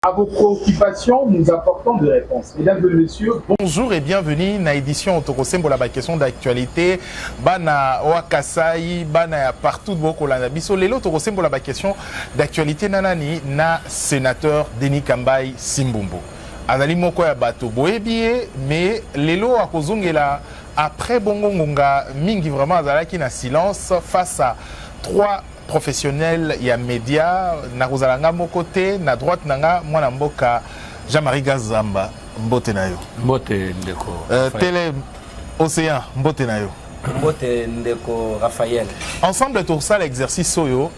À vos préoccupations, nous apportons des réponses. Mesdames et messieurs, bonjour et bienvenue dans l'édition Autokosembo la question d'actualité. Bana Wakasai, Bana partout de Bokolanda Biso. Lelo Autokosembo la question d'actualité nanani na sénateur Denis Kambai Simbumbo. Azali moko ya bato boebie, mais lelo akozongela après Bongo Ngonga mingi vraiment azalaki na silence face à trois professionnel ya média na kozalanga mokote na droite nanga mwana mboka Jean-Marie Gazamba mbote na yo mbote ndeko télé océan mbote na yo mbote ndeko Raphaël. Ensemble tout ça l'exercice soyo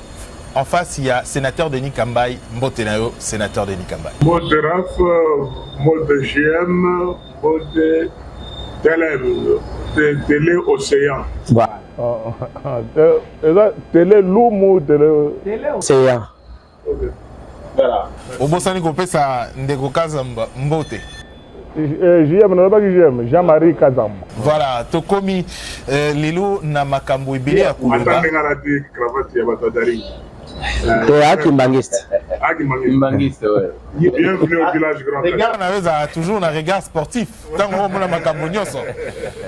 en face il y a sénateur Denis Kambai mbote na yo sénateur Denis Kambai mbote RAF mbote GM mbote télé océan télé Lumu, télé Océan. voilà. Au Bosani Kopesa ndeko Kazamba mbote. JM, Jean-Marie Kazamba. Voilà, Tokomi Lilo na makambo ibele ya kuluba. Atanga cravate ya batadari. Akimbangiste. Akimbangiste, ouais. Bienvenue au village Grand. Regarde, on a toujours un regard sportif. Tant qu'on a makambo nyonso.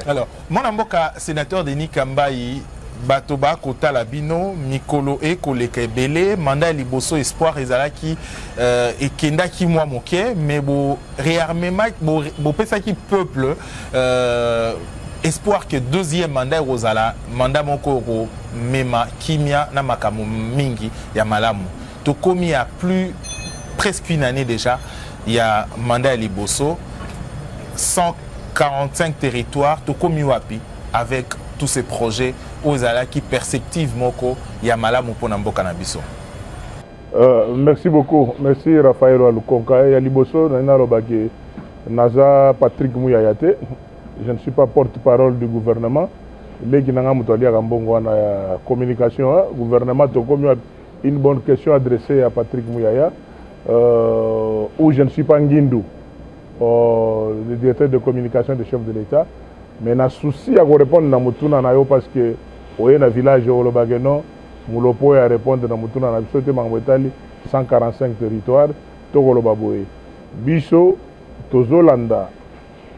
Alors, mon amboka sénateur Denis Kambai Batoba Kota Labino, Mikolo et Koleke Belé, mandat liboso espoir ezalaki et kendaki moi moké, mais bo réarmement bo pesaki peuple espoir que deuxième mandat Rosala, mandat moko mema kimia na makamu mingi ya malamu. To komi a plus presque une année déjà, il y a mandat liboso 145 territoires to komi wapi avec tous ces projets aux ala qui perceptivement il y a malamu pona mboka na biso. Merci beaucoup. Merci Raphaël Walukonka. Ya liboso na lobaki naza Patrick Mouyayate. Je ne suis pas porte-parole du gouvernement. Legi nanga mutolia kambongo na communication gouvernement to komi une bonne question adressée à Patrick Mouyaya où je ne suis pas Ngindu, le directeur de communication du chef de l'État. Mais na souci à répondre na mutuna na yo parce que oye na village au Lobageno mulopo ya répondre na mutuna na biso te mangwetali 145 territoires to Kolobaboye biso tozolanda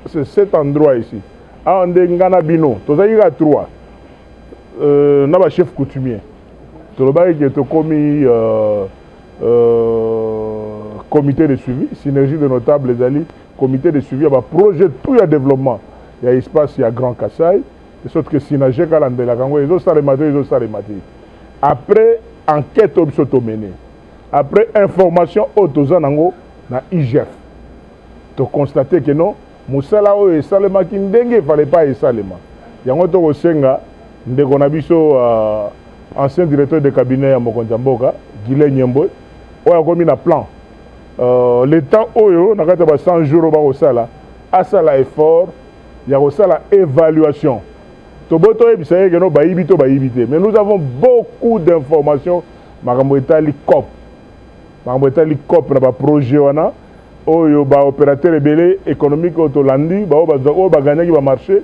c'est cet endroit ici a ande ngana bino tozali ka 3 na ba chef coutumier to lobaki ke to komi comité de suivi synergie de notables ezali comité de suivi ba projet tout ya développement. Il y a espace, il y a Grand Kassai, de sorte que si Naje Kalandela Kango, ils ont ça les matés. Après, enquête menée. Après, information autozanango na IGF. Tu constater que non, Moussala et Salema qui ne fallait pas et Salema. Il y a un autre Senga, Ndekonabiso, ancien directeur de cabinet à Mokonjamboka, Guilin Nyembo, on a commis un plan. Le temps où on a 100 jours au Sala, à Sala effort. Il y a aussi l'évaluation. Mais nous avons beaucoup d'informations. Maramboetali COP. Maramboetali COP na ba projet wana. Oyo ba opérateur ebele économique otolandi, ba ba gagner qui va marcher.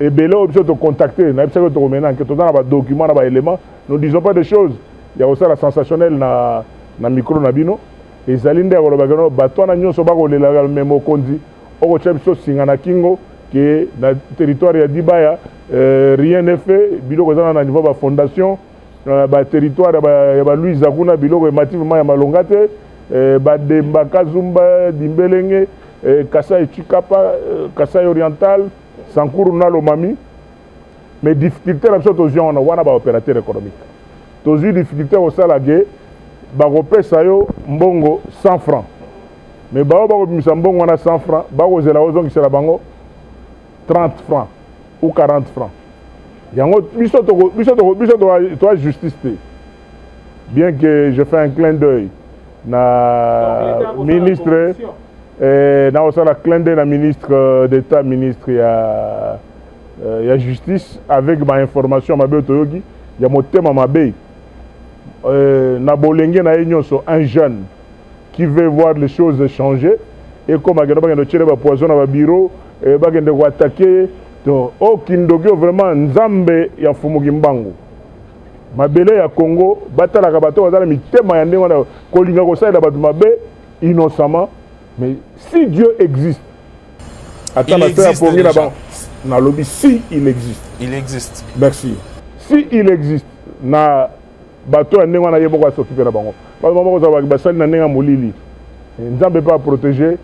Ebele obso to contacter, na ebso to mena que to dans ba document na ba éléments. Nous disons pas des choses. Il y a aussi la sensationnel na micro na bino. Et zalinde ya ba gano ba to na nyonso ba ko lela memo kondi. Oko chebso singana kingo. Que dans le territoire de Dibaya, rien n'est fait. Biloko na niveau de la fondation, le territoire de Louis Zakuna, biloko mativement ya malongate, Bademba Kazumba, Dimbelenge, Kasai Chikapa, Kasai Oriental, Sankuru Nalo Mami. Mais difficulté là, aux gens on a opérateur économique. Tous les difficultés au salarié, barope sayo mbongo 100 francs. Mais baro mbongo on a 100 francs, baro zela ozong qui sera bango 30 francs ou 40 francs. Il y a une justice. Bien que je fais un clin d'œil na ministre, na un clin d'œil na ministre d'État, ministre il y a justice avec ma information ma il y a mon thème ma bé. Na bolenge na un jeune qui veut voir les choses changer et comme il y a poison dans le bureau. Et bagende ko attaquer to o kindogyo vraiment nzambe ya fumuki mbangu mabele ya Congo batala ka bato bazala mitema ya ndenge na kolinga ko salela bato mabe innocemment. Mais si Dieu existe, il existe déjà. Si il existe. Il existe. Merci. Si il existe, na bateau n'est pas s'occuper de bango. Parce que nous ne pas protéger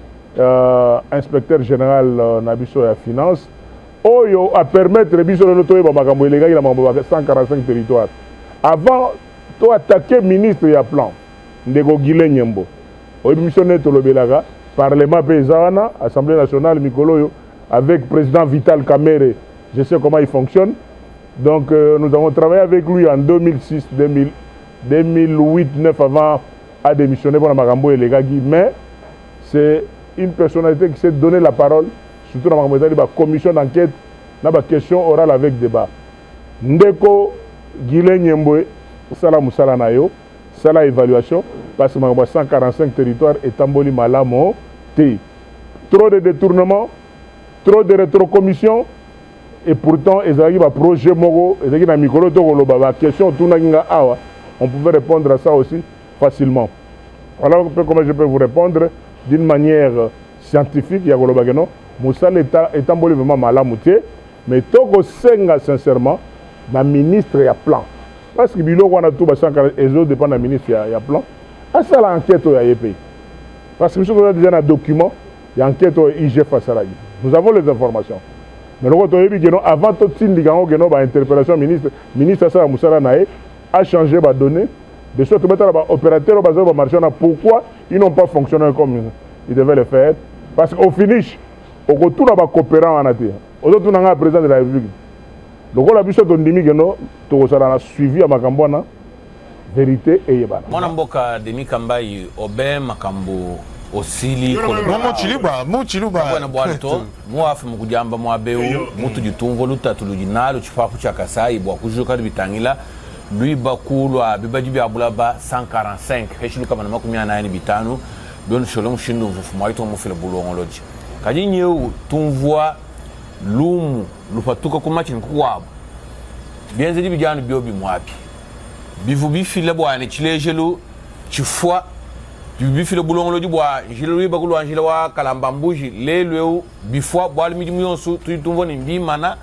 inspecteur général Nabiso et finance. Oyo à permettre Biso de l'auto et 145 territoires. Avant, tu attaquer ministre et plan. Ndego Guilé Nyembo. Oyo missionné to lobelaga. Parlement paysan, Assemblée nationale, Mikolo, avec président Vital Kamere, je sais comment il fonctionne. Donc nous avons travaillé avec lui en 2006, 2008, 2009 avant à démissionner pour la Marambo et les Gagui. Mais c'est une personnalité qui s'est donné la parole, surtout dans la commission d'enquête, dans la question orale avec débat. Ndeko Guilé Nyemboe, Sala Moussala Nayo, Sala évaluation, parce que 145 territoires et Tamboli Malamo, trop de détournements, trop de rétrocommissions, et pourtant, ils ont un projet Mogo, ils ont un micro, question, on pouvait répondre à ça aussi facilement. Voilà comment je peux vous répondre d'une manière scientifique. Il y a Moussal est Tamboli vraiment Malamouté, mais Togo Senga, sincèrement, le ministre est à plan. Parce que Bilo on a tout les autres dépendent du ministre il y a plan. À ça l'enquête au pays. Parce que nous avons déjà un document, il y a une enquête au IG face à la. Nous avons les informations. Mais nous avant tout interpellation ministre Sara Moussala Naé a changé les données. De sorte que les opérateurs au marché, pourquoi ils n'ont pas fonctionné comme ils devaient le faire. Parce qu'au finish, au retour à coopérant en Athée, au retour à la président de la République. Donc, on a vu que a suivi à Makambouana, vérité et yébana. Mon amboka Demi Kambai, Obe Makambo, Osili, Mochiluba, Moaf Mukujamba, Moabeu, Mutu du Tumvoluta, Tulujinalo, Chifaku Chakasai, Boakujuka Bitangila, Louis Bakulu, Bibajibi Abulaba, 145, Heshilu Kamanakumia Nine Bitano, Don Sholom Shindu, Moito Mufila Boulon Lodge. Kadinyo, Tumvoa, Lumu, Lupatuka Kumachin Kuab. Bien zedi bijanu biobi mwapi. Bivu bifile bwa ne chilejelu, chifwa, bifile boulon di bwa, jilu bakulu anjila wa kalambambuji, le leu, bifwa, bwa limidi muyonsu, tuitumvo ni mbimana.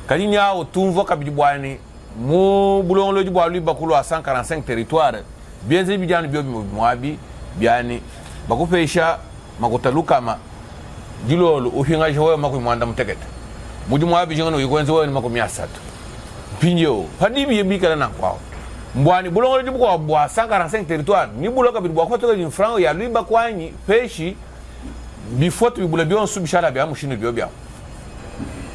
Kadinya o tumvo kabidi bwa ni, mu boulon di bwa lui bakulu à 145 territoires. Bien zedi bijanu biobi mwapi, biani, bakupesha, makotalukama, dilolo, uhinga jowe makumwanda mtekete. Budi mwapi jingano yikwenze wewe ni makumiasatu. Pinyo, padibi yebika na kwao. Mbwani bulongo ndi bwa 145 territoire, ni buloka bidwa kwa toka ni franc ya liba kwanyi peshi before tu bula bion subishala bya mushino bya.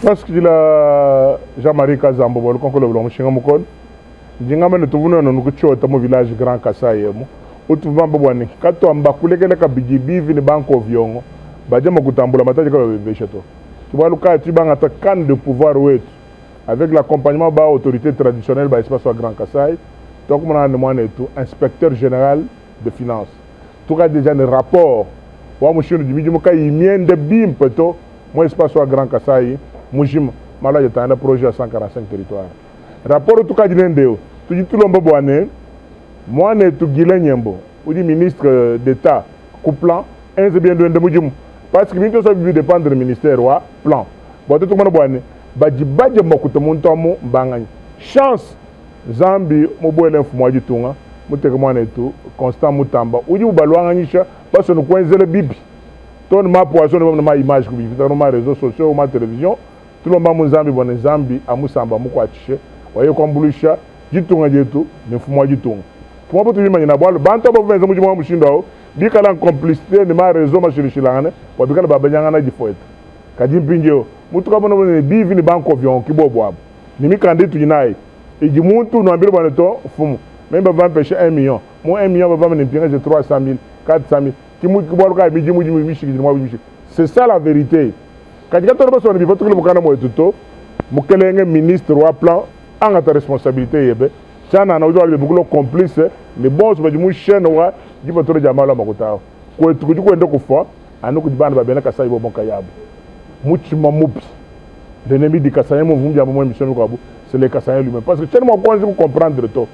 Parce que la Jean-Marie Kazambo bolo konkolo bolo mushinga mukon. Njingama ne tuvuno no nukuchota mu village Grand Kasai yemo. Utuvamba bwani kato ambakulekele ka bijibi ni banko vyongo. Baje makutambula mataje ka bebesha to. Tubaluka tibanga ta kan de pouvoir wetu. Avec l'accompagnement de l'autorité traditionnelle de l'espace Grand Kassai, donc on a demandé tout inspecteur général de finances. Tout cas déjà un rapport. Moi monsieur du milieu moi il mien de bim peto moi espace Grand Kassai, moi j'ai malade j'ai un projet à 145 territoires. Rapport tout cas du ndeo. Tout dit tout le monde boané. Moi né tout Guilé Nyembo, ou du ministre d'État couplant un c'est bien de moi parce que ministre ça veut dépendre du ministère wa plan. Bon tout le monde boané. Badji mokuto muntomo mbangani chance zambi mobwele mfumwaji tunga muteke mwana etu constant mutamba uji ubalwanganyisha parce nous kwenzele bibi ton ma poisson na ma image ku bibi dans ma réseaux sociaux ma télévision tout le monde muzambi bona zambi amusamba mukwachishe waye kwambulisha jitunga jetu ne mfumwaji tunga pour moi tu imagine na bwalo banto bovenza mujimo mushindo bikala complicité de ma réseau ma chirishilane wabikala babanyanga na jifoeta kadimpinjo mutu kama no bivi ni banko vyon kibobwa ni mikande tujinaye iji muntu no ambiro bana to fumu memba va pêcher 1 million mo 1 million va me pinga 300 000 400 000 kimu kibolo ka biji muji mishi moi mishi c'est ça la vérité katika to baso ni bivoto kile mukana mo tuto mukelenge ministre wa plan anga ta responsabilité yebe chana na ujo le bukulo complice les boss ba jimu chaîne wa jiboto le jamala makutao ko tukuju kwenda kufa anuku dibana babena kasai bo bonka yabo Mouchima Moupi, l'ennemi du Kassaïen, c'est le Kassaïen lui-même. Parce que tellement quoi je comprendre tout.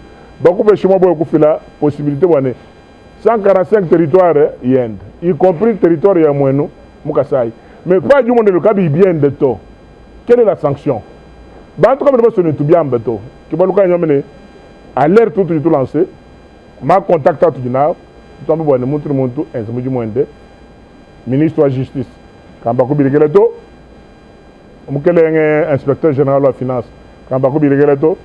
Donc, chez moi, beaucoup la possibilité, 145 territoires, y compris le territoire Yamoueno, Moukassai. Mais pas du monde le cas bien de tout. Quelle est la sanction? En tout cas, je ne suis pas bien. Qui va nous amener alerte tout lancé. Ma contact à tout le monde. Tout le monde est monté. Ministre de la Justice. Quand Bakou Birigeleto, inspecteur général de la finance. Quand Bakou Birigeleto,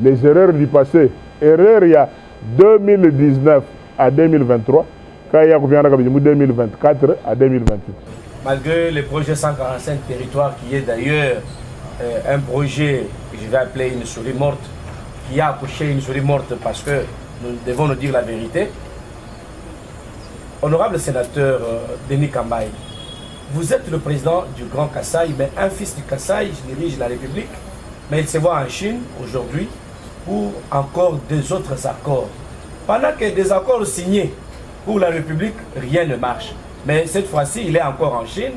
les erreurs du passé. Erreurs il y a 2019 à 2023. Quand il y a 2024 à 2028. Malgré le projet 145 territoires, qui est d'ailleurs un projet que je vais appeler une souris morte, qui a accouché une souris morte parce que nous devons nous dire la vérité. Honorable sénateur Denis Kambaye, vous êtes le président du Grand Kasaï, mais un fils du Kasaï dirige la République, mais il se voit en Chine aujourd'hui pour encore des autres accords. Pendant que des accords signés pour la République, rien ne marche. Mais cette fois-ci, il est encore en Chine,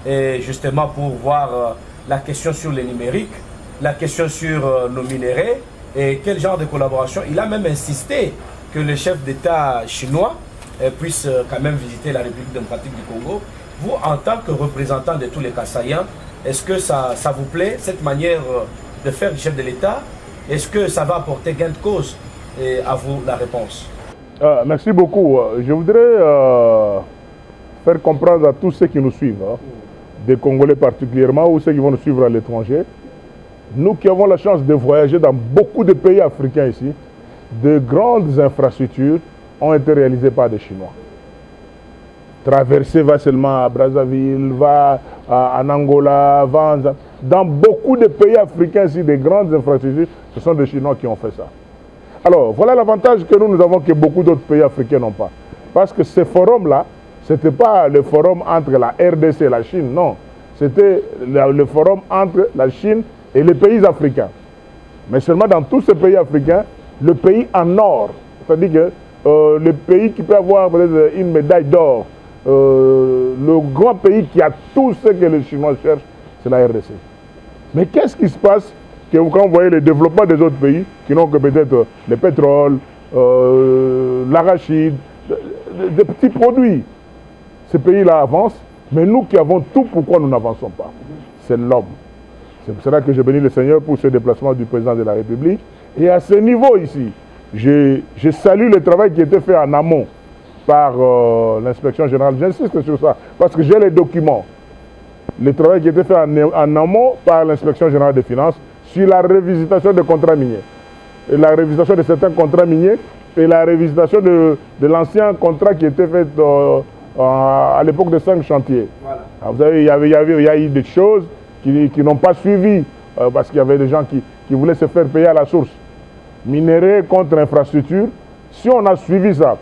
et justement pour voir la question sur les numériques, la question sur nos minéraux, et quel genre de collaboration. Il a même insisté que le chef d'État chinois puisse quand même visiter la République démocratique du Congo. Vous, en tant que représentant de tous les Kassaïens, est-ce que ça vous plaît, cette manière de faire du chef de l'État? Est-ce que ça va apporter gain de cause? Et à vous la réponse. Merci beaucoup. Je voudrais faire comprendre à tous ceux qui nous suivent, des Congolais particulièrement, ou ceux qui vont nous suivre à l'étranger, nous qui avons la chance de voyager dans beaucoup de pays africains ici, de grandes infrastructures ont été réalisées par des Chinois. Traverser va seulement à Brazzaville, va en Angola, va dans beaucoup de pays africains ici, des grandes infrastructures, ce sont des Chinois qui ont fait ça. Alors, voilà l'avantage que nous avons que beaucoup d'autres pays africains n'ont pas. Parce que ces forums-là, ce n'était pas le forum entre la RDC et la Chine, non. C'était le forum entre la Chine et les pays africains. Mais seulement dans tous ces pays africains, le pays en or, c'est-à-dire que le pays qui peut avoir peut-être une médaille d'or, le grand pays qui a tout ce que les Chinois cherchent, c'est la RDC. Mais qu'est-ce qui se passe que quand vous voyez le développement des autres pays, qui n'ont que peut-être le pétrole, l'arachide, des petits produits, ces pays-là avancent, mais nous qui avons tout, pourquoi nous n'avançons pas? C'est l'homme. C'est pour cela que je bénis le Seigneur pour ce déplacement du président de la République. Et à ce niveau ici, je salue le travail qui a été fait en amont par l'inspection générale. J'insiste sur ça, parce que j'ai les documents. Le travail qui a été fait en amont par l'inspection générale des finances sur la révisitation des contrats miniers. Et la révisitation de certains contrats miniers et la révisitation de l'ancien contrat qui était fait à l'époque de 5 chantiers. Voilà. Alors, vous savez, il y a eu des choses qui n'ont pas suivi parce qu'il y avait des gens qui voulaient se faire payer à la source. Minerais contre infrastructure. Si on a suivi ça,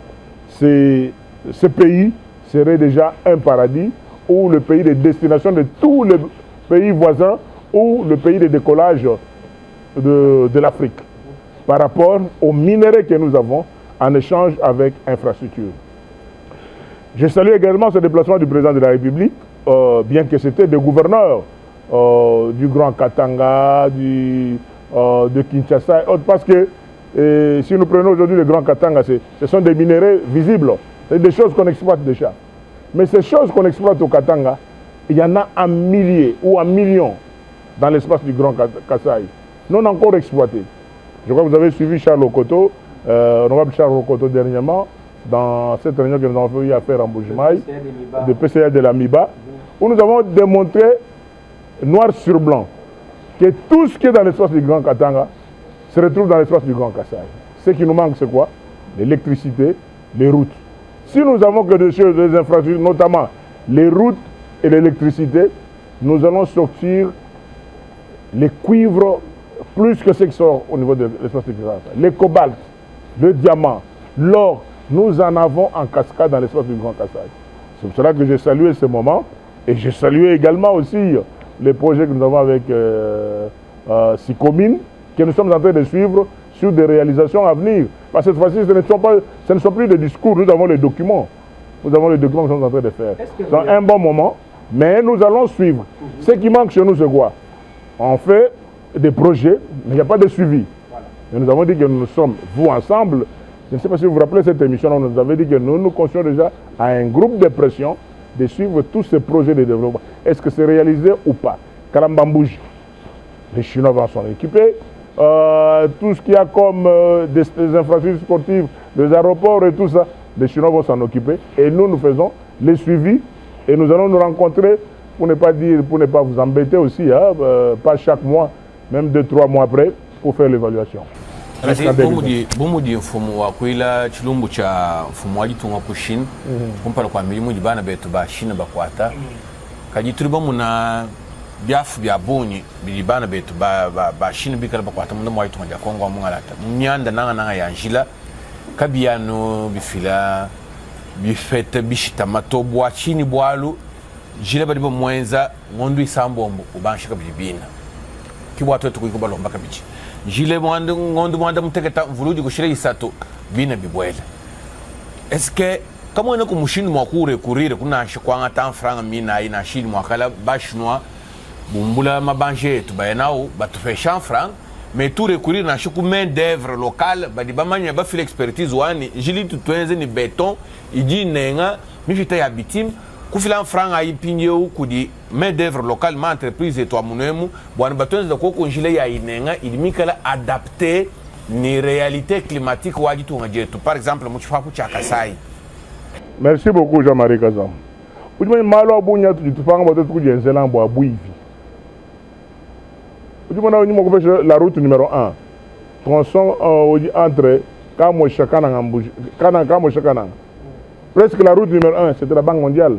ce pays serait déjà un paradis ou le pays de destination de tous les pays voisins ou le pays de décollage de l'Afrique par rapport aux minerais que nous avons en échange avec infrastructure. Je salue également ce déplacement du président de la République, bien que c'était des gouverneurs du Grand Katanga, de Kinshasa, parce que si nous prenons aujourd'hui le Grand Katanga, ce sont des minéraux visibles, c'est des choses qu'on exploite déjà. Mais ces choses qu'on exploite au Katanga, il y en a en milliers ou en millions dans l'espace du Grand Kasaï, non encore exploités. Je crois que vous avez suivi Charles Okoto, honorable Charles Okoto dernièrement, dans cette réunion que nous avons eu à faire en Bujimaï, de PCA de la MIBA, où nous avons démontré, noir sur blanc, que tout ce qui est dans l'espace du Grand Katanga se retrouve dans l'espace du Grand Kasaï. Ce qui nous manque, c'est quoi? L'électricité, les routes. Si nous avons que des choses, des infrastructures, notamment les routes et l'électricité, nous allons sortir les cuivres plus que ce qui sort au niveau de l'espace du Grand Kasaï. Les cobaltes, le diamant, l'or, nous en avons en cascade dans l'espace du Grand Kasaï. C'est pour cela que j'ai salué ce moment et j'ai salué également aussi les projets que nous avons avec Sicomine, que nous sommes en train de suivre sur des réalisations à venir. Parce que cette fois-ci, ce ne sont plus des discours, nous avons les documents. Nous avons les documents que nous sommes en train de faire. Dans un bon moment, mais nous allons suivre. Ce qui manque chez nous, c'est quoi? On fait des projets, mais il n'y a pas de suivi. Voilà. Et nous avons dit que nous sommes, vous ensemble, Je ne sais pas si vous vous rappelez cette émission, on nous avait dit que nous constituons déjà à un groupe de pression de suivre tous ces projets de développement. Est-ce que c'est réalisé ou pas? Karambambouji, les Chinois vont s'en occuper. Tout ce qu'il y a comme des infrastructures sportives, des aéroports et tout ça, les Chinois vont s'en occuper. Et nous faisons les suivis et nous allons nous rencontrer pour ne pas dire, pour ne pas vous embêter aussi, hein, pas chaque mois, même 2-3 mois après, pour faire l'évaluation. Bomudi mfumo wa kuila chilumbu cha mfumo wajitunga ku Chine kumpala kwa milimu jibana betu ba Chine bakwata kajituriba muna byafu bya bonyi bilibana betu ba Chine bikala bakwata munda mwa itunga Kongo mungalata myanda nanga yanjila kabiano bifila bifete bishita matobwa Chine bwalu jile badi mwenza ngondu isambombo ubanshika bilibina kibwato tukuyikuba lomba kabichi jile ngondu mwanda muteketa mvuluji kushire isato bina bibwele eske kama ena kumushini mwakure kurire kuna shikwanga tanfranga mina ina shini mwakala bashinwa bumbula mabanje etu bayanao batufesha franc mais tout recourir na shiku main d'œuvre locale badi bamanya ba fil expertise wani jili tutwenze ni beton iji nenga mifita ya bitim kufila franga ayipinyewu kudi main d'œuvre locale ma entreprise eto amunemu bwana batwenze da koko njile ya inenga ilimikala adapter ni réalité climatique waji tu ngajetu par exemple muchifaku cha Kasai. Merci beaucoup Jean-Marie Kazam. Ujumani malo abunya tujitupanga bato tukujenzela mbo abuivi. Ujumana onyuma kupesha la route numéro 1. Tronçon entre Kamo Shakana Ngambuji. Kamo Shakana. Presque la route numéro 1, c'était la Banque mondiale.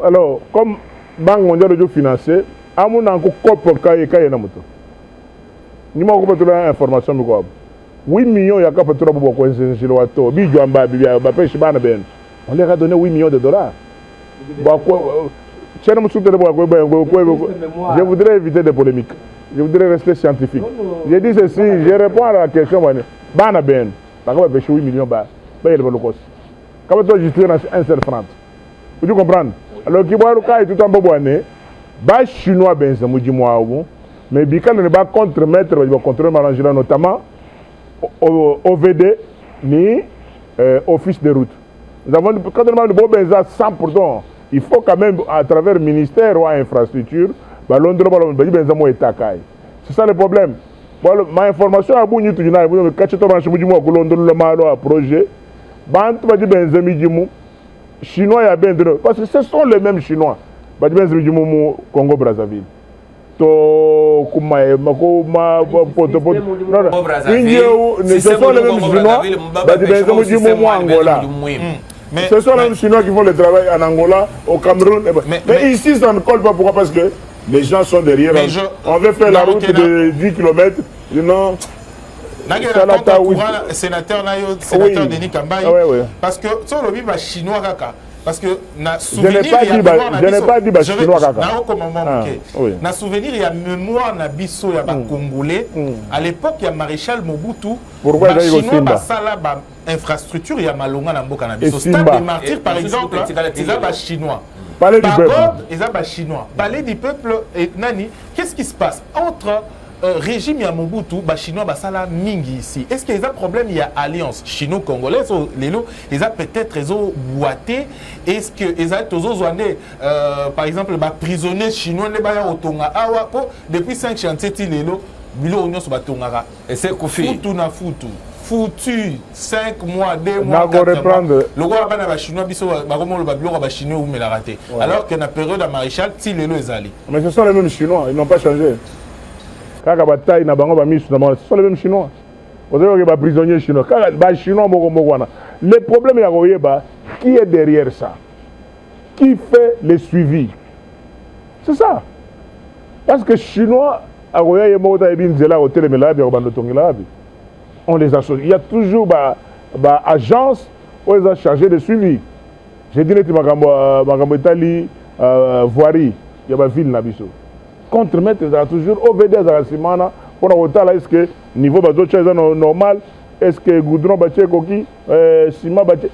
Alors, comme Banque mondiale de financé, amun anko cop kaye na moto. Ni ma ko patula information mi ko. 8 millions ya ka patula bo ko nzelo wato. Bi jamba bi ba pêche bana ben. On leur a donné 8 millions de dollars. Je voudrais éviter des polémiques. Je voudrais rester scientifique. J'ai dit ceci, je réponds à la question. Bana ben. Parce que pêche 8 millions ba. Ba il va le cost. Quand tu justifies un seul franc. Vous comprenez? Alors qui boit le cas et tout en boboane. Ba chinois ben ça me dit moi mais Bikal ne va pas contre-mettre, il va contrôler Marangila notamment OVD ni Office de route. Nous avons quand on demande bon benza 100%, il faut quand même à travers le ministère ou à infrastructure, c'est ça le problème. Bon, ma information à bout tu n'as pas quand tu branches moi que l'on le malo à projet, bant va dire benza midimu chinois ya ben parce que ce sont les mêmes chinois. Ba benza midimu Congo Brazzaville. To kuma makoma poto poto non ce sont les mêmes chinois ba benza midimu Angola. Mais, ce sont les mêmes Chinois qui font le travail en Angola, au Cameroun. Mais ici, ça ne colle pas. Pourquoi? Parce que les gens sont derrière. On veut faire la route de 10 km. Non. Sénateur Denis Kambaye. Parce que sur le vivre chinois, parce que je n'ai pas dit chinois na souvenir il y a mémoire na biso ya ba congolais à l'époque il y a maréchal Mobutu pourquoi il chinois ba sala ba infrastructure il y a malonga na mboka na biso stade des martyrs par exemple ils ont ba chinois palais du peuple ils ont ba chinois palais du peuple et nani qu'est-ce qui se passe entre régime ya Mobutu ba chinois ba sala mingi ici est-ce qu'il y a un problème il y a alliance chino-congolaise lelo ils ont peut-être ils ont boité est-ce que ils ont tous par exemple ba prisonniers chinois ne ba ya otonga awa depuis 5 chantiers lelo bilo onyo so ba tongara et c'est Kofi futu na futu foutu 5 mois 2 mois reprendre le gars ba na ba chinois biso ba komo ba bilo ba chinois ou me la raté alors que na période à maréchal ti lelo ezali mais ce sont les mêmes chinois ils n'ont pas changé. Ce sont les mêmes chinois. Vous avez des prisonniers chinois. Le problème est qui est derrière ça? Qui fait le suivi? C'est ça. Parce que les Chinois, on les associe. Il y a toujours une agence où ils ont chargé de suivi. J'ai dit que Italie, Voirie, il y a une ville Nabiso. Contre-mettre toujours OVD à Simana pour la est-ce que niveau normal est-ce que goudron bâti coquille ciment bâti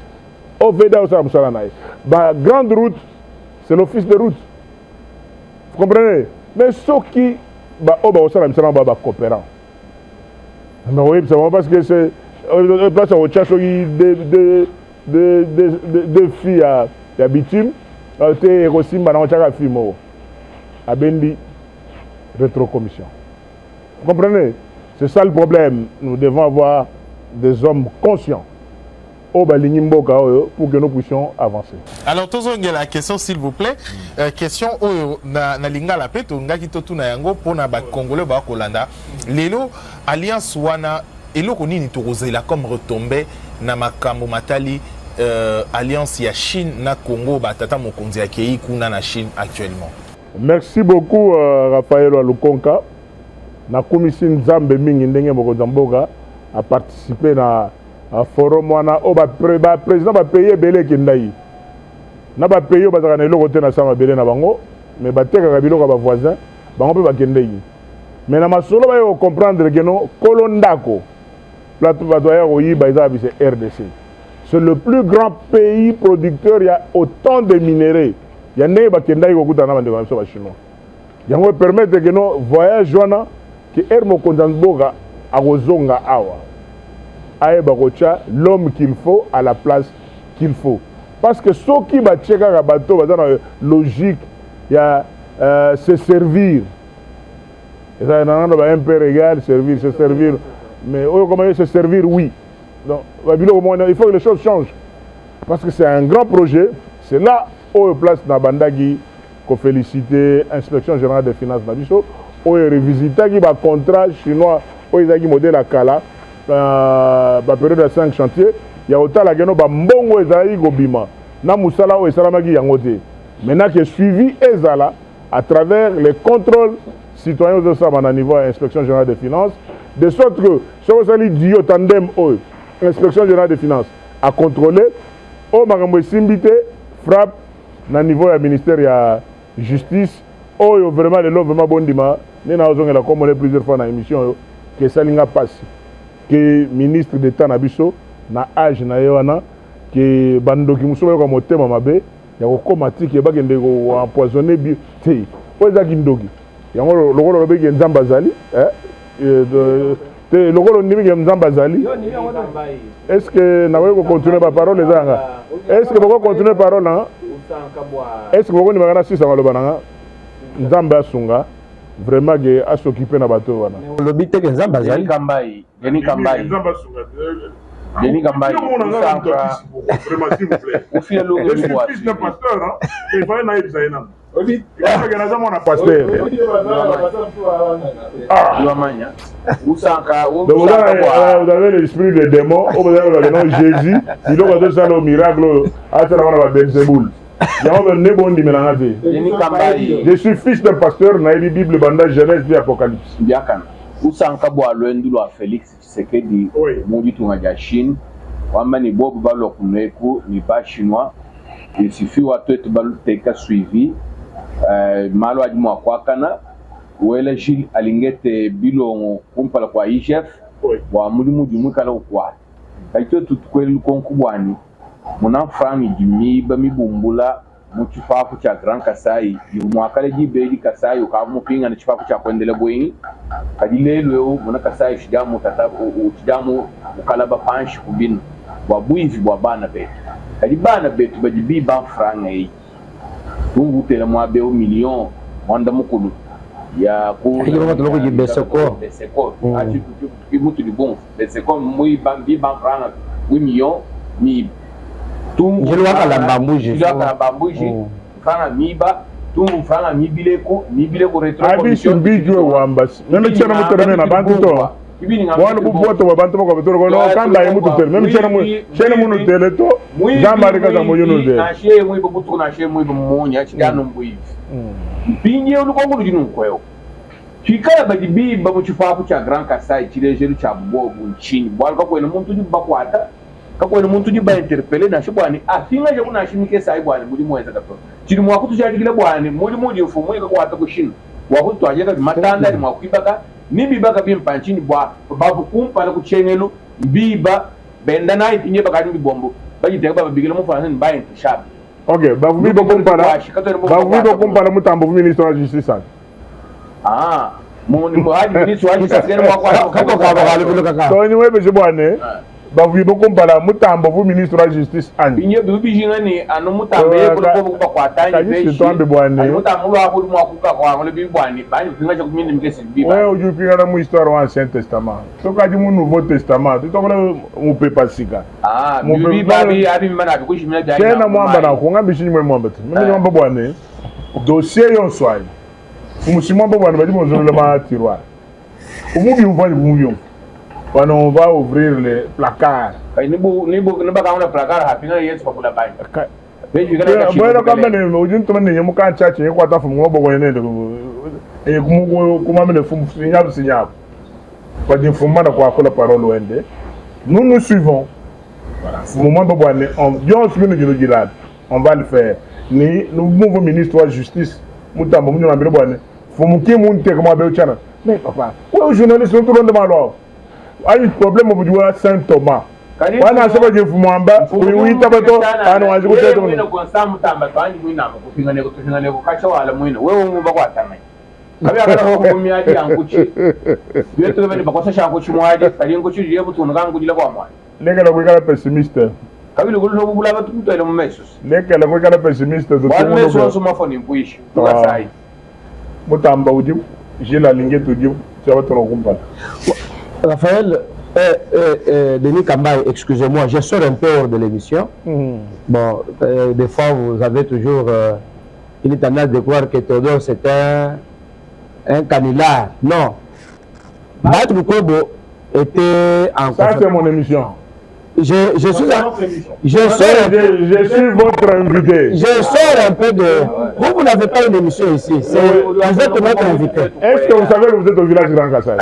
OVD au Samusalaï grande route c'est l'office de route vous comprenez mais ceux qui au Samusalaï coopérant mais oui c'est parce que place au cherche deux filles à bitume te aussi maintenant chaka fimo a bendi rétrocommission. Vous comprenez? C'est ça le problème. Nous devons avoir des hommes conscients pour que nous puissions avancer. Alors, la question, s'il vous plaît. Question, na linga la pete, nga ki totu na yango, pour na ba Congolais, ba Kolanda. Lelo, Alliance Wana, elo koni ni torozela comme retombé na makambo matali, Alliance ya Chine na Congo, ba tata mokonzi ya kei kuna na Chine actuellement. Merci beaucoup, Raphaël Walukonka. Na commission Nzambe mingi ndenge mokonzi mboka a participé na forum wana o ba président ba payer belé kindai na ba payer ba zaka na eloko te na sama belé na bango mais ba teka biloko ba voisin bango pe ba kindai mais na masolo ba yo comprendre que non kolondako plateau ba doya ko yi ba za bi c'est RDC. C'est le plus grand pays producteur, il y a autant de minéraux. Il y a des kindai ko kutana bande ba so ba chinois. Yango permettre que non voyage wana que Hermo Konzanboga a Rozonga Awa. Aïbarocha, l'homme qu'il faut à la place qu'il faut. Parce que ce qui va checker un bateau, dans la logique, il y a se servir. Et ça, un peu égal, servir, se servir. Mais comment se servir, oui. Donc, il faut que les choses changent. Parce que c'est un grand projet. C'est là où place Nabandagi qu'on félicite l'inspection générale des finances Nabiso. Où il revisite qui va contrat chinois, où il a qui modèle à Kala, la période de 5 chantiers. Il y a autant la gueule, mbongo ezali gobima. Na musala ou esalamaki yangote. Maintenant qui est suivi ezala à travers les contrôles citoyens de ça à niveau inspection générale des finances, de sorte que ce que ça dit au tandem inspection générale des finances à contrôler, au makambo simbité frappe na niveau du ministère de justice, où vraiment les lois vraiment bon dima, nous avons comme plusieurs fois dans l'émission que ça n'a pas passé, que ministre d'État Nabiso na âge na yewana que bando ki muso ko motema mabe ya ko komati ke bagende ko empoisonner bi te oza kindoki yango lokolo lobe ke nzamba zali te lokolo ndimi ke nzamba zali. Est-ce que na ko continuer ba parole ezanga? Est-ce que boko continuer parole na? Est-ce que boko ni magana sisa ngalo bananga nzamba sunga vraiment que à s'occuper na bateau wana lobi te ke nzamba zali Kambai nzamba sunga Denis Kambai, vraiment s'il vous plaît. Je suis fils d'un pasteur, hein. Et va naïf zaïnam. Oui. Il faut que nous avons un pasteur. Donc vous avez l'esprit de démon, vous avez le nom Jésus, il doit faire ça le miracle à travers la Belzéboul. Je suis fils d'un pasteur, naïf Bible banda Genèse et Apocalypse. Usanka bwa lwendu lwa Felix Tshisekedi muji tunga Chine wamba ni bobu balo kuneku ni ba chinois il suffit watu etu balo teka suivi malo ajimwa kwakana wele Gilles alingete bilongo kumpala kwa IGF wa mulimu jumukala kwa kaito tukweli konkubwani muna frangi jimiba mibumbula muchifafu cha Grand Kasai mwakale jibeli Kasai ukamupinga na chifafu cha kuendelea bwini kadilelo muna Kasai shidamu tatabu shidamu ukalaba panshi kubina wabuivi bwa bana betu kadibana betu bajibi ba franga yi tungu tele mwabe o million wanda mukulu ya ku loko jibeseko achi mutu di bon beseko muy bambi ba franga 8 millions mi tungu la bambuji franga miba tungu franga mibileko retro commission bijwe wambas même tchana mutereme na bantu to wana buboto wa bantu ko betoro no kanda yimutu tel même tchana munu teleto jamari kaza moyono de na she mu bubutu na she mu munya chigano mbuivi pinye ulukongo lujinu kweo chikala bajibi bamu chifafu cha Grand Kasai chilejeru cha bobu nchini bwalika kwena muntu jibakwata kakwena muntu jiba interpelle na shibwani afinga je kuna shimike sai bwani muri mweza kato chiri mwakutu chadikile bwani muri muri mfumu ikakwata kushina wakutu ajeka matanda ni mwakwibaka nibibaka bimpanchini bwa babu kumpa na kuchengelu biba benda na ipinye bakani bibombo bajiteka baba bigile mufana ni bayin tishabi. OK, babu bibo kumpara mutambo ministre wa justice. Moni mwadi ministre wa justice kwa to ni webe jibwane Bah oui, beaucoup parlent. Mutambo, vous ministre de la Justice, Anne. Binye bibi jingani anu mutambo ye ko kwa tani beshi. C'est toi de boine. Mutambo wa ko mo ku ka kwa le bibi boine. Ba ni finga ko min mke sin bibi. Ouais, aujourd'hui on a une histoire au Ancien Testament. To ka di mu Nouveau Testament. Tu to ko mu pe pasika. Ah, bibi babi abi mana ko shimina ja. Tena mwamba na ko ngabi shi mwamba tu. Mimi mwamba boine. Dossier yon swai. Musimwa boine ba di mo zolo ma tiroir. Umubi uvani umubi. Quand on va ouvrir les placards. Ni ba ka on placard ha finga yes pour la bain. Bueno, quand même, au juste moment, il y a mon cas chat, il y a quoi t'as fait moi, bon, et comment me font signal. Pas d'information de quoi la parole au ND. Nous suivons. Au moment on va le faire. Nous mouvons ministre de la Justice. Nous avons dit que faut que nous nous mais papa, les journalistes sont tout le monde de malheur. Il y a un problème au bout de Saint-Thomas. On a savoir que vous m'emballez. Oui, tabato. Ah non, je vous dis. Oui, nous consommons tamba. Toi, nous n'avons pas fini de faire les vocations à la moine. Oui, on va voir ça. Avec la robe, on y a dit en couche. Vous êtes devenu pas comme ça, en couche moi, ça vient coucher. Je vous tourne dans le coup de la voix. Les gars, vous êtes pessimiste. Quand le gouvernement vous l'a tout le monde. Les gars, vous êtes pessimiste. Vous êtes sur mon phone, puis tout ça. Mutamba ou Dieu, j'ai la ligne de Dieu. Ça va te rencontrer. Raphaël. Denis Kambaye, excusez-moi, je sors un peu hors de l'émission. Bon, des fois, vous avez toujours une tendance de croire que Théodore, c'est un canular. Non. Maître Kobo était en... Ça, c'est mon émission. Je suis votre invité. Je sors un peu de... Vous n'avez pas une émission ici. Vous êtes notre invité. Est-ce que vous savez que vous êtes au village Grand Kassai?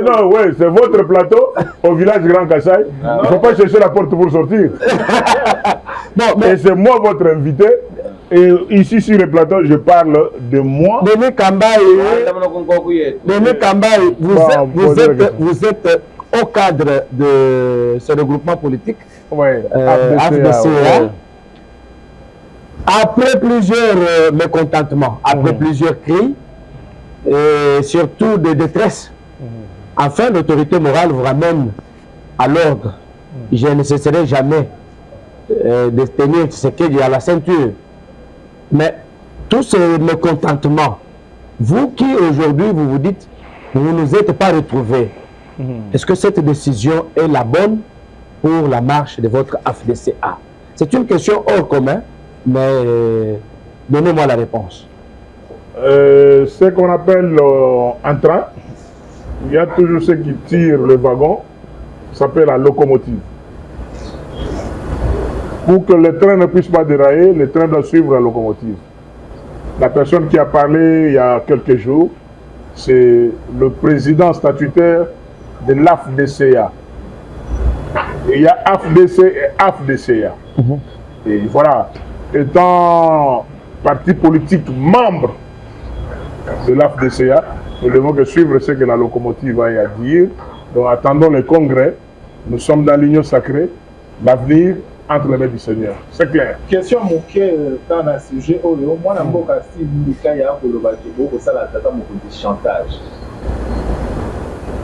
Non, ouais, c'est votre plateau au village Grand Kassai. Il ne faut pas chercher la porte pour sortir. Et c'est moi votre invité. Et ici sur le plateau, je parle de moi. Denis Kambaye, vous êtes au cadre de ce regroupement politique, FDCA. Après plusieurs mécontentements, après plusieurs cris, et surtout de détresse, enfin l'autorité morale vous ramène à l'ordre. Je ne cesserai jamais de tenir ce qu'il y a à la ceinture. Mais tous ces mécontentements, vous qui aujourd'hui vous vous dites, vous ne nous êtes pas retrouvés, est-ce que cette décision est la bonne pour la marche de votre FDCA? C'est une question hors commun, mais donnez-moi la réponse. Ce qu'on appelle un train, il y a toujours ceux qui tirent le wagon, ça s'appelle la locomotive. Pour que le train ne puisse pas dérailler, le train doit suivre la locomotive. La personne qui a parlé il y a quelques jours, c'est le président statutaire de l'AFDCA. Il y a AFDC et AFDCA. Et voilà, étant parti politique membre de l'AFDCA, nous devons que suivre ce que la locomotive a à dire. Donc attendons le congrès. Nous sommes dans l'union sacrée. L'avenir entre les mains du Seigneur. C'est clair. Question moquée dans un sujet, moi, je suis un chantage.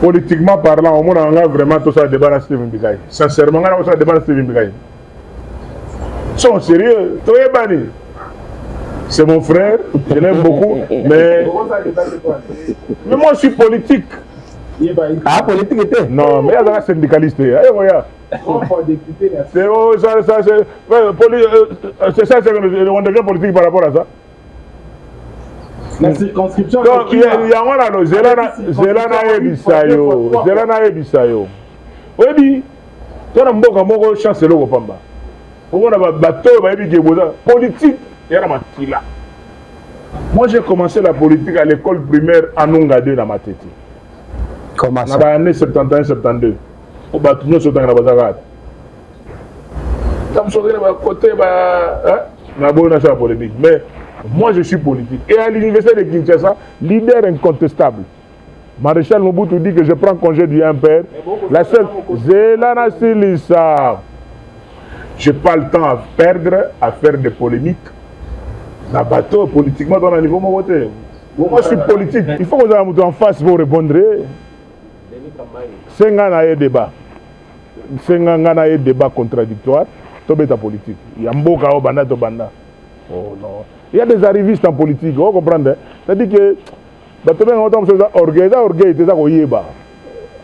Politiquement parlant, on a vraiment tout ça débat dans Steven Bigaï. Sincèrement, on a tout ça débat dans Steven Bigaï. Ils sont sérieux. C'est mon frère, je l'aime beaucoup, mais moi je suis politique. Ah, politique était? Non, mais il y a des syndicalistes. C'est ça, on devient politique par rapport à ça. La circonscription. Donc, il y a un Zelana Ebisayo. Oui, tu as un chance de l'eau. Politique, il y a un. Moi, j'ai commencé la politique à l'école primaire à Nungade dans ma tête. Comment ça? Dans l'année 71-72. Au bâtiment, sur le Bazar. Mais moi, je suis politique. Et à l'université de Kinshasa, leader incontestable. Maréchal Mobutu dit que je prends congé du impère. La seule. Zelana Silissa. Je n'ai pas le temps à perdre, à faire des polémiques. La bateau, politiquement, dans le niveau, moi, je suis politique. Il faut que vous ayez en face pour répondre. C'est un débat. C'est un débat contradictoire. Tout est politique. Il y a un beau chaos, banda to banda. Oh non. Il y a des arrivistes en politique. Vous comprenez? C'est-à-dire que orgueil,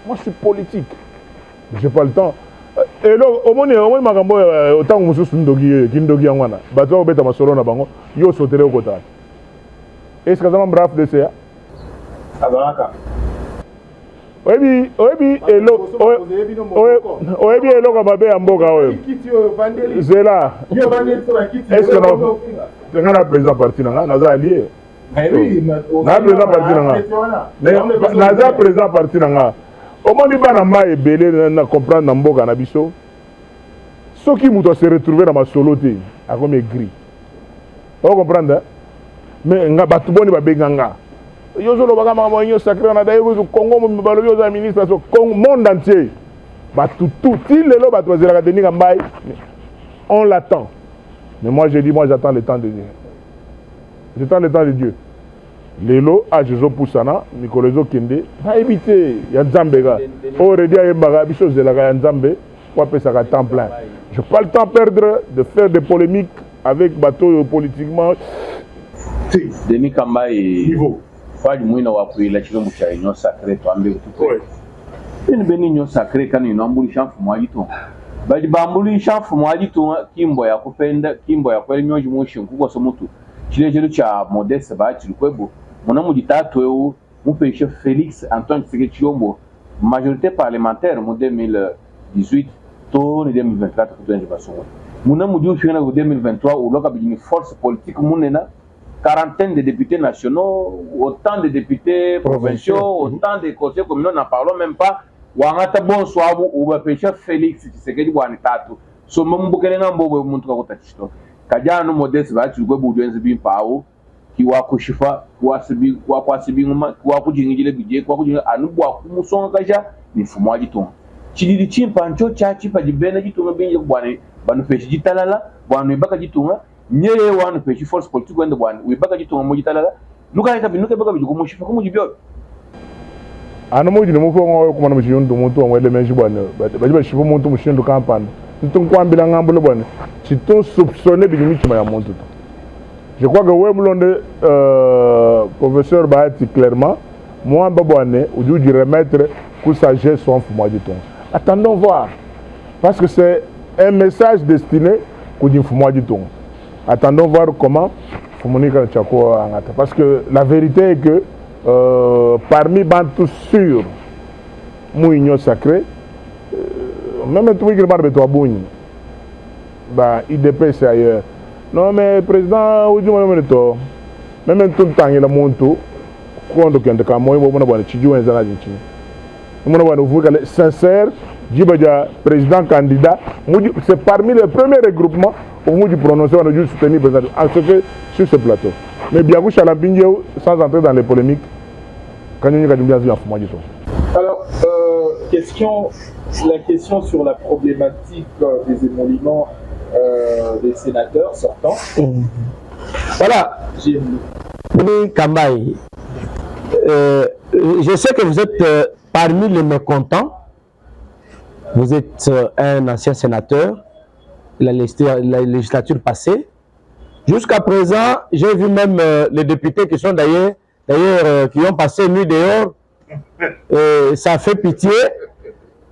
moi je suis politique. Je n'ai pas le temps. Et là, au moins, autant que je suis Kindogi Angwana, bateau beta masolo na bango, yo sauter au côté. Est-ce que ça m'a brave de ça? Oui, hello, hello, Kababe Amboga. C'est là. Est-ce que non? C'est un président parti, non? Nous alliés. Oui, président parti, président parti, non? Au moins, il va y avoir comprendre Namboga Nabiso. Ceux qui m'ont se retrouver dans ma soloté, à comme gris. Vous comprenez? Mais nga batuboni ba benganga. Yo zo lo baga ma yo sacré na dayo zo Congo mo balo yo za ministre so Congo monde entier. Ba tout il le ba tozer ka deninga mbay. On l'attend. Mais moi je dis j'attends le temps de Dieu. J'attends le temps de Dieu. Lelo a Jezo Poussana, Nikolozo Kende, va éviter ya Nzambega. Already a Mbaga biso zelaka ya Nzambe, pour appeler ça temps plein. Je n'ai pas le temps de perdre de faire des polémiques avec bateau politiquement. Denis Kamba et Fadi Mouina Wapuila Chilombo Chaïno sacré, toi en une bénigne sacré quand il n'emboulit champ pour moi du tout. Badi Bambuli champ pour moi du tout, Kimbo ya Kopenda, Kimbo ya Kwelio Jimotion, Kuko Somotu, Chile Cha, Modeste Bach, Kwebo, mon nom dit Tato, mon péché Félix Antoine Seguetiombo, majorité parlementaire, en 2018, tour 2024, mon nom dit en 2023, où l'on a une force politique, quarantaine de députés nationaux, autant de députés provinciaux, autant de conseillers communaux, n'en parlons même pas. Wangata bonsoir ou péché Félix Tshisekedi Wanitato. So Mumbukelena Mbobo Muntuka Kotachito. Kajano Modeste va tu go Boudouenzi Bimpao, qui wa Kushifa, kwa Kwasibinguma, kwa Kujingile Bidje, kwa Kujingile Anubwa Kumuson Kaja, ni Fumwa Diton. Chidi Chimpancho Chachi Padibena Ditunga Binja Bwane, Banufeshi Jitalala, Banubaka Ditunga. Nyere wan pechi force politique wende bwana wibaka jitonga mojitalala nuka ita binuka baka bijuko mushifa ko mujibyo ana moji no mufo ngo ko manamushi yondo muntu ngwele menji bwana bajiba shifu muntu mushindo kampani nton kwambila ngambulo bwana chito soupçonné bijumi chima ya muntu. Je crois que ouais mulonde professeur Bahati clairement moi babwane ujuji remettre que sa gestion pour moi du temps. Attendons voir parce que c'est un message destiné pour dire pour moi du temps. Attendons voir comment Fumunika Tchako Angata. Parce que la vérité est que parmi Bantou sur Mouignon sacré, même tout le monde est bouni. IDP c'est ailleurs. Non mais le président, même tout le temps il a monté. Quand on a moi on sincère, président candidat, c'est parmi les premiers regroupements où vous prononcez, on a dû soutenir le président en ce que sur ce plateau. Mais bien que Chalambinho, sans entrer dans les polémiques, quand on a dit alors, la question sur la problématique des émoluments des sénateurs sortants. Voilà. Oui, Kambaï. Je sais que vous êtes parmi les mécontents. Vous êtes un ancien sénateur, la législature passée. Jusqu'à présent, j'ai vu même les députés qui sont d'ailleurs qui ont passé nuit dehors. Ça fait pitié.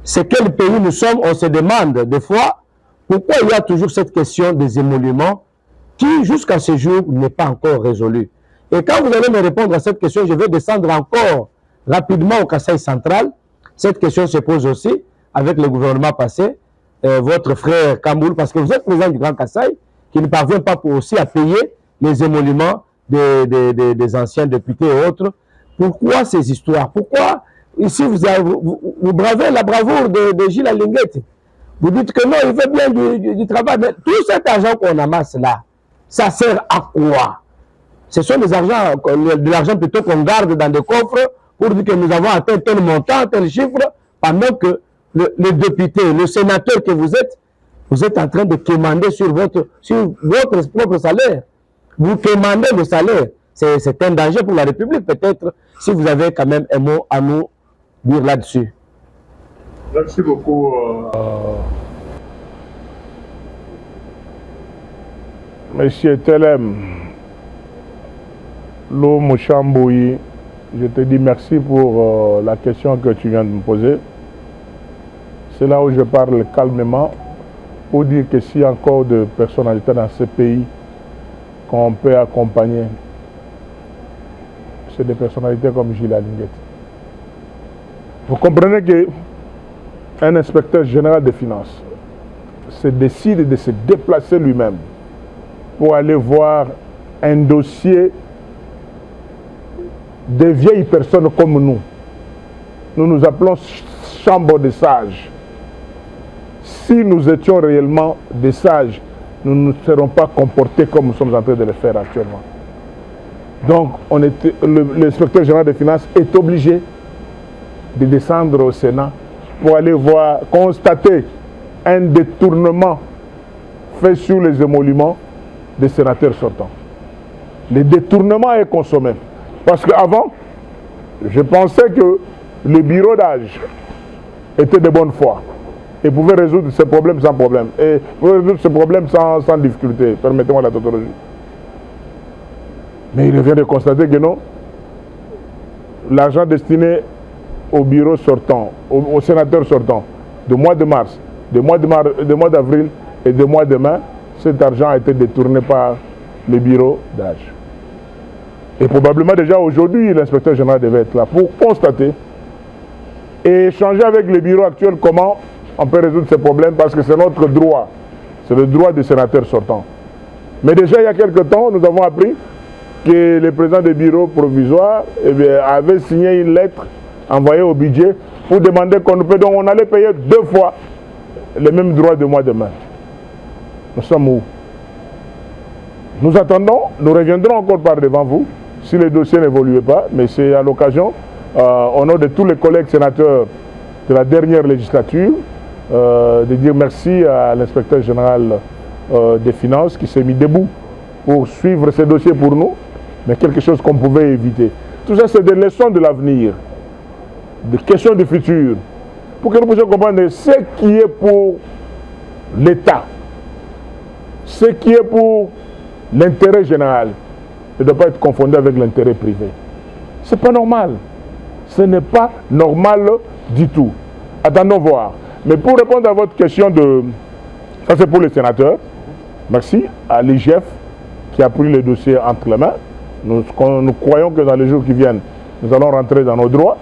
C'est quel pays nous sommes? On se demande des fois pourquoi il y a toujours cette question des émoluments qui, jusqu'à ce jour, n'est pas encore résolue. Et quand vous allez me répondre à cette question, je vais descendre encore rapidement au Kasaï central. Cette question se pose aussi avec le gouvernement passé, votre frère Kamboul, parce que vous êtes président du Grand Kasaï, qui ne parvient pas aussi à payer les émoluments des anciens députés et autres. Pourquoi ces histoires? Pourquoi ici vous bravez la bravoure de Gilles Alinguette? Vous dites que non, il fait bien du travail, mais tout cet argent qu'on amasse là, ça sert à quoi? Ce sont des argents, de l'argent plutôt qu'on garde dans des coffres pour dire que nous avons atteint tel montant, tel chiffre, pendant que le député, le sénateur que vous êtes en train de quémander sur votre propre salaire. Vous quémandez le salaire. C'est un danger pour la République, peut-être, si vous avez quand même un mot à nous dire là-dessus. Merci beaucoup. Monsieur Telem, Lo Mouchamboui, je te dis merci pour la question que tu viens de me poser. C'est là où je parle calmement pour dire que s'il y a encore de personnalités dans ce pays qu'on peut accompagner, c'est des personnalités comme Gilles Alinguet. Vous comprenez qu'un inspecteur général des finances se décide de se déplacer lui-même pour aller voir un dossier de vieilles personnes comme nous. Nous nous appelons chambre des sages. Si nous étions réellement des sages, nous ne serons pas comportés comme nous sommes en train de le faire actuellement. Donc, l'inspecteur général des finances est obligé de descendre au Sénat pour aller voir, constater un détournement fait sur les émoluments des sénateurs sortants. Le détournement est consommé. Parce qu'avant, je pensais que le bureau d'âge était de bonne foi et pouvait résoudre ces problèmes sans problème. Et pouvait résoudre ces problèmes sans difficulté. Permettez-moi la tautologie. Mais il vient de constater que non. L'argent destiné au bureau sortant, aux sénateurs sortants, du mois de mars, du mois d'avril et du mois de mai, cet argent a été détourné par le bureau d'âge. Et probablement déjà aujourd'hui, l'inspecteur général devait être là pour constater et échanger avec le bureau actuel comment on peut résoudre ces problèmes parce que c'est notre droit. C'est le droit des sénateurs sortants. Mais déjà il y a quelque temps, nous avons appris que le président du bureau provisoire avait signé une lettre envoyée au budget pour demander qu'on peut. Donc on allait payer 2 fois les mêmes droits du mois de mai. Nous sommes où? Nous attendons, nous reviendrons encore par devant vous si le dossier n'évolue pas, mais c'est à l'occasion, au nom de tous les collègues sénateurs de la dernière législature, de dire merci à l'inspecteur général des finances qui s'est mis debout pour suivre ces dossiers pour nous, mais quelque chose qu'on pouvait éviter. Tout ça, c'est des leçons de l'avenir, des questions du futur, pour que nous puissions comprendre ce qui est pour l'État, ce qui est pour l'intérêt général ne doit pas être confondu avec l'intérêt privé. Ce n'est pas normal. Ce n'est pas normal du tout. Attendons voir. Mais pour répondre à votre question ça c'est pour les sénateurs, merci à l'IGF qui a pris le dossier entre les mains. Nous croyons que dans les jours qui viennent, nous allons rentrer dans nos droits.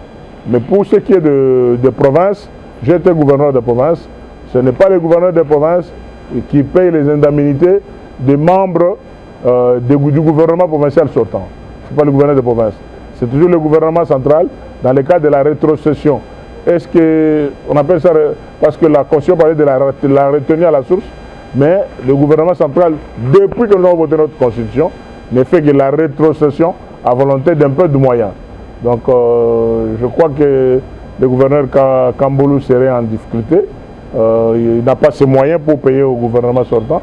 Mais pour ce qui est de province, j'ai été gouverneur de province. Ce n'est pas les gouverneurs de province qui payent les indemnités des membres du gouvernement provincial sortant. Ce n'est pas le gouverneur de province. C'est toujours le gouvernement central dans le cas de la rétrocession. Est-ce qu'on appelle ça, parce que la Constitution parlait de la retenue à la source, mais le gouvernement central, depuis que nous avons voté notre Constitution, ne fait que la rétrocession à volonté d'un peu de moyens. Donc je crois que le gouverneur Kamboulou serait en difficulté. Il n'a pas ces moyens pour payer au gouvernement sortant.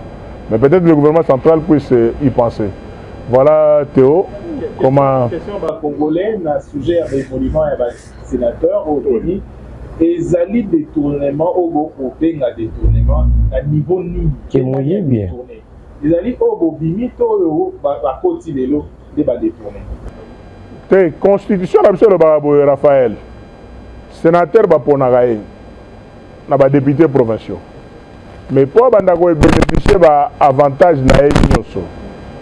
Mais peut-être le gouvernement central puisse y penser. Voilà Théo. Comment... Question congolais, dans le sujet de l'évolution des sénateurs, aujourd'hui, les alliés détournement au côté de détournement à niveau ni qui est bien. Les alliés au bimito à côté de l'eau de détourner. La constitution de Raphaël, sénateur Baponagaï, n'a pas député provincial. Mais pour bénéficier de l'avantage de l'Union,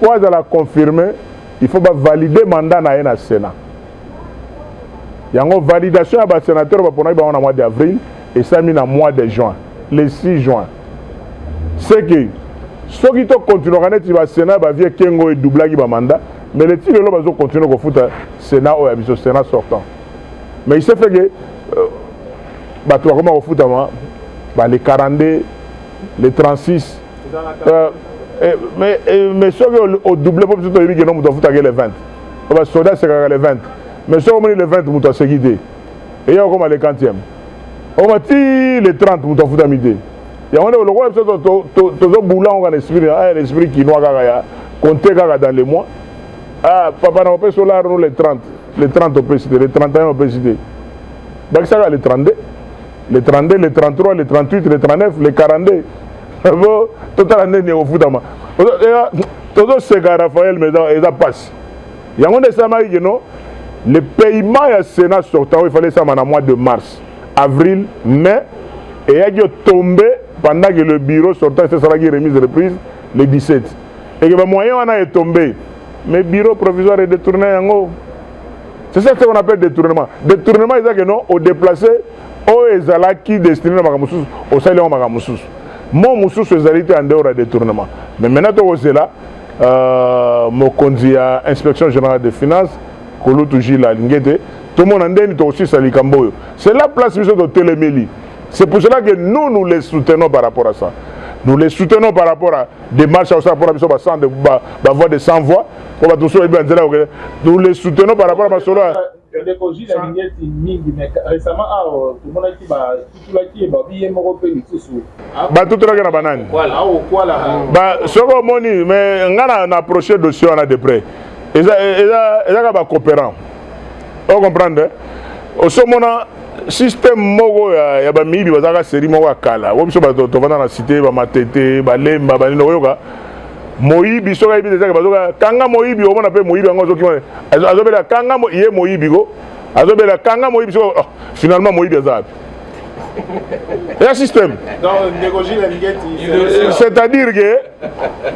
pour la confirmer, il faut valider le mandat dans le Sénat. Il y a une validation de sénateur au mois d'avril et ça mis dans le mois de juin, le 6 juin. C'est que ceux qui continuent à faire le Sénat, ils vont doubler le mandat, mais les tirs vont continuer à faire le Sénat ou le Sénat sortant. Mais il s'est fait que les 42, les 36, mais ceux qui ont doublé, ils ont fait les 20. Les soldats, c'est les 20. Mais ceux qui ont fait les 20, ils ont fait les 20. Et il y a les 40e. On a dit les 30, ils ont fait les 20. Il y a le roi, l'esprit qui noie, compter dans les mois. Ah, papa n'a pas fait les 30. Les 30 au PCD, les 31 au PCD. Donc ça va les 32. le 32, le 33, le 38, le 39, le 42. Bon, toute l'année, au foot. Tout ce que Raphaël me dit, il passe. Il y a un des non, le paiement à Sénat sortant, il fallait ça en mois de mars, avril, mai, et il y a tombé pendant que le bureau sortant, c'est ça qui est remise de reprise, le 17. Et que le moyen est tombé, mais le bureau provisoire est détourné en haut. C'est ça qu'on appelle détournement. Détournement, c'est que non, au déplacé, au ezala qui destiné à Magamoussous, au salaire Magamoussous. Mon Moussous, c'est en dehors de détournement. Mais maintenant, tu là, mon conduit à l'inspection générale des finances, tout le monde en est aussi Salikamboyo. C'est la place de Télémélie. C'est pour cela que nous les soutenons par rapport à ça. Nous les soutenons par rapport à des marches pour la voix de 100 voix. Nous les soutenons par rapport à cela. Récemment, tout le monde a dit que on a approché le dossier de près. Ils sont coopérants. Vous comprenez? Au moment système mogo ya ba mibi bazaka série mogo akala. Wo biso ba to vana na cité ba matete ba lemba ba nino yoka. Moyibi soka ibi déjà bazoka kanga moyibi o mona pe moyibi ngo zoki azobela kanga ye moyibi go. Azobela kanga moyibi so finalement moyibi azabi. Il y a un système. C'est-à-dire que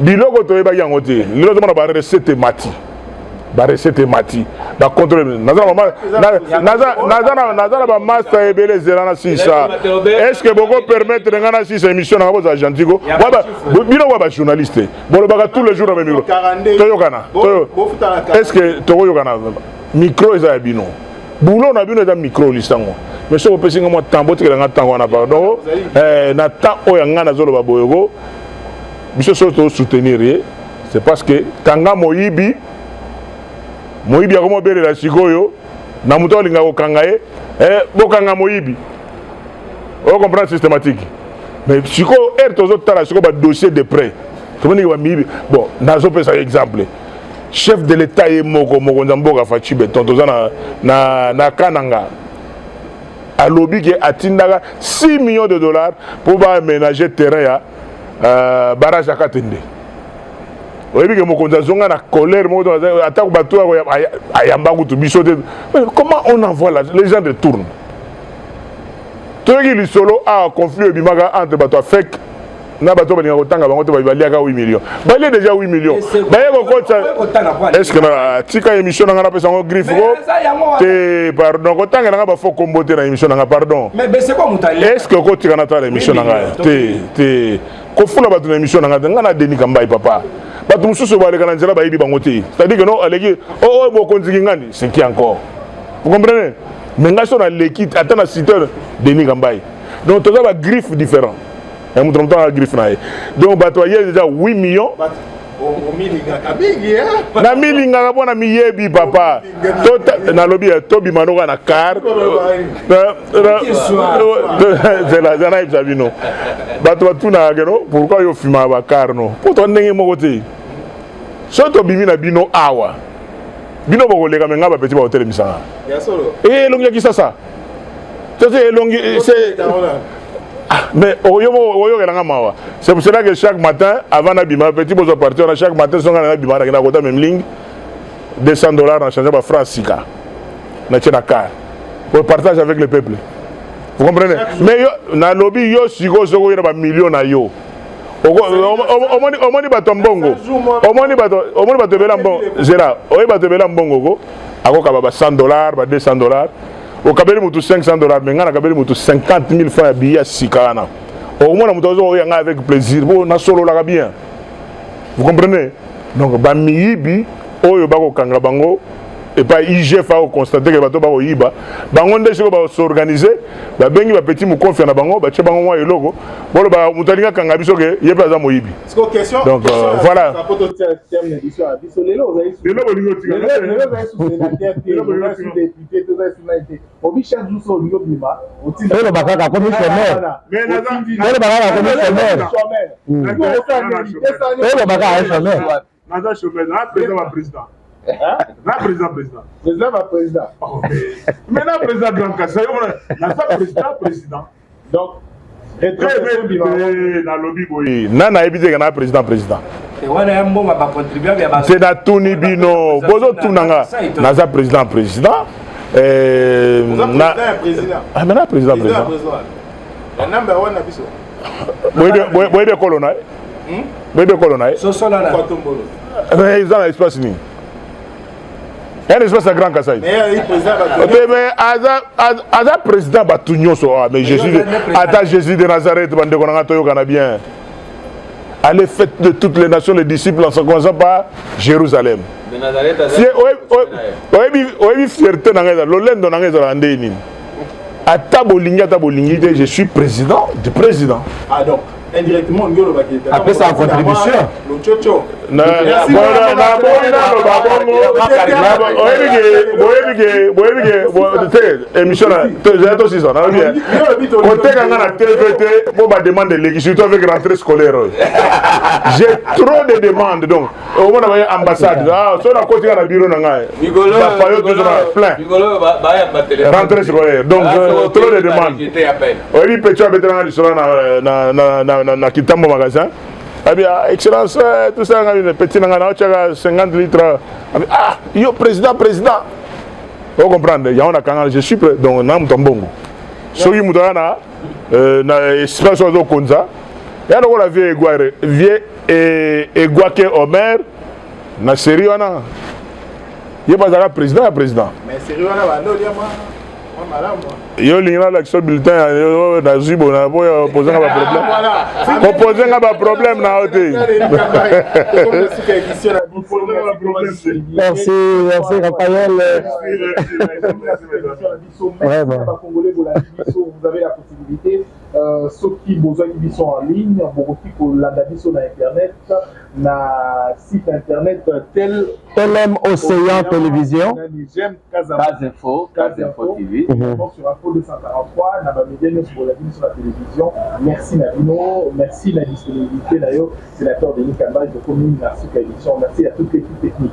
biloko to eba yangote. Lilo to mona ba recette mati. Recette mati ba contrôle nazana ba master ebele zerana sisa est-ce que beaucoup permettre ngana sisa émission na boza gentil bino wa journaliste bolo baka tous les jours na micro toyokana est-ce que toyokana micro eza bino boulot na bino eza micro lisango mais so pesi ngamo tambo tikela nga tango na pardon na temps oya ngana zolo ba boyoko biso so to soutenir c'est parce que tanga moyibi Moyibi a comment belle la sikoyo na muto linga okanga bokanga moyibi. On comprend systématique. Mais siko tozo tala siko ba dossier de prêt. Tout le monde va mibi. Bon, nazo pesa exemple. Chef de l'état est moko nzamboka fachi beton toza na kananga. A lobby qui atindaka 6 millions de dollars pour aménager terrain à barrage à Katende. Comment on envoie les gens retournent? Le solo a un conflit entre bateau fake na bateau bani otanga bango to baliaka 8 millions. Bali déjà 8 millions. Est-ce que na tika émission na pesa ngo griffe go? Te pardon kotanga na ba faux comboter na émission na pardon. Mais c'est quoi mutali? Est-ce que ko tika na ta émission na te ko fula bateau na émission na ngana Denis Kambai papa. C'est-à-dire que non, c'est qui encore? Vous comprenez? Mais nous avons l'équipe, attends la cité Denis Kambai. Donc, tu as un griffe différent. Et nous avons un griffe. Donc, il y a déjà 8 millions. Na milinga bona miyebi papa na lobby tobi manoga na car c'est la zana ibsabino bato tuna geno pourquoi yo fima ba car no poto ndenge moko te soto bimi na bino awa bino boko lega menga ba petit ba hotel misanga ya solo longi ki sasa c'est longi c'est mais c'est pour cela que chaque matin, avant d'abîmer, petit besoin de partir, chaque matin, on a abîmé, on a même ligne, $200 en changeant par francs Sika. Pour partager avec le peuple. Vous comprenez? Mais dans le lobby, il y a un million à yo. Au moins, il baton bongo. Au moins, il baton belambongo. Zéra. Au moins, il baton belambongo. À quoi $100, $200. Au Kabeli Moutou $500, mais on a Kabeli Moutou 50 000 francs à billets Sikana. Au moins, on a avec plaisir. On a solo la bien. Vous comprenez? Donc, Bamiyibi, Oyobako Kangabango, et pas IGF a constaté que bato bako yiba bango ndé siko ba s'organiser ba bengi ba petit mu confiant na bango ba tche bango mwa eloko bolo ba mutalinga kanga biso ke yepa za moyibi. Donc voilà. Président. Maintenant, président Grand Kassai, président. Donc, Nana ebite na président. C'est na Tuni Bino, bozo tunanga, naza président. Na président. La number one abiso. Boyebe colonel. Boyebe colonel. So so là. Mais ils ont l'espace ni. Il y a un espace à Grand Kassai. Mais Aza président Batunyoso, mais Jésus de Nazareth, bien. Allez, faites de toutes les nations les disciples en commençant par Jérusalem. De Nazareth, je suis président du président. Ah donc, indirectement, après sa contribution. J'ai trop de demandes, donc au moins ambassade. Rentrée scolaire, donc trop de demandes. Na Kitambo magasin. Eh bien, excellence, tout ça, petit 50 litres. Ah, yo, président. Vous comprenez, il y a un canal, je suis prêt. Donc, nam tombongo. Soki mutana, na espace ozo konza. Ya no la vie Eguake Omer, na série wana. Ye bazala président. Mais série wana ba no diama. Yo lingana l'action bulletin na zibo na poser un problème na hôtel. Merci Raphaël. Vous avez la possibilité, ceux qui sont en ligne, beaucoup de l'analyse sur internet, na site internet tel LM Océan Télévision, Casinfo TV, sur Info 243, na média sur la télévision. Merci Navino, merci la disponibilité d'ailleurs, sénateur Denis Kamba, de commune, merci à l'émission, merci à toute l'équipe technique.